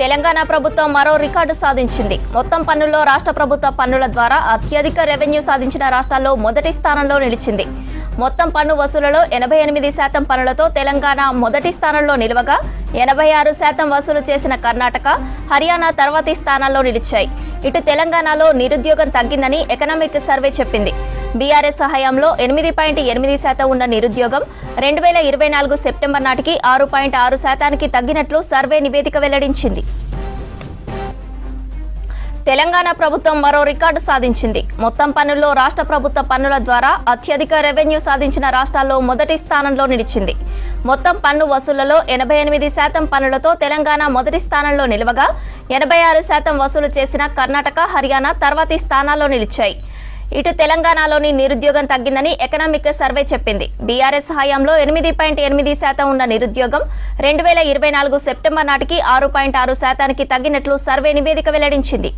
తెలంగాణ ప్రభుత్వం మరో రికార్డు సాధించింది. మొత్తం పన్నుల్లో రాష్ట్ర ప్రభుత్వ పన్నుల ద్వారా అత్యధిక రెవెన్యూ సాధించిన రాష్ట్రాల్లో మొదటి స్థానంలో నిలిచింది. మొత్తం పన్ను వసూళ్లలో 88% పన్నులతో తెలంగాణ మొదటి స్థానంలో నిలవగా 86% వసూలు చేసిన కర్ణాటక, హర్యానా తర్వాతి స్థానాల్లో నిలిచాయి. ఇటు తెలంగాణలో నిరుద్యోగం తగ్గిందని ఎకనామిక్ సర్వే చెప్పింది. బీఆర్ఎస్ హయాంలో 8.8% ఉన్న నిరుద్యోగం 2024 సెప్టెంబర్ నాటికి 6.6% తగ్గినట్లు సర్వే నివేదిక వెల్లడించింది. తెలంగాణ ప్రభుత్వం మరో రికార్డు సాధించింది. మొత్తం పన్నుల్లో రాష్ట్ర ప్రభుత్వ పన్నుల ద్వారా అత్యధిక రెవెన్యూ సాధించిన రాష్ట్రాల్లో మొదటి స్థానంలో నిలిచింది. మొత్తం పన్ను వసూళ్లలో 88% పన్నులతో తెలంగాణ మొదటి స్థానంలో నిలవగా 86% వసూలు చేసిన కర్ణాటక, హర్యానా తర్వాతి స్థానాల్లో నిలిచాయి. ఇటు తెలంగాణలోని నిరుద్యోగం తగ్గిందని ఎకనామిక్ సర్వే చెప్పింది. బీఆర్ఎస్ హయాంలో 8.8% ఉన్న నిరుద్యోగం 2024 సెప్టెంబర్ నాటికి 6.6% తగ్గినట్లు సర్వే నివేదిక వెల్లడించింది.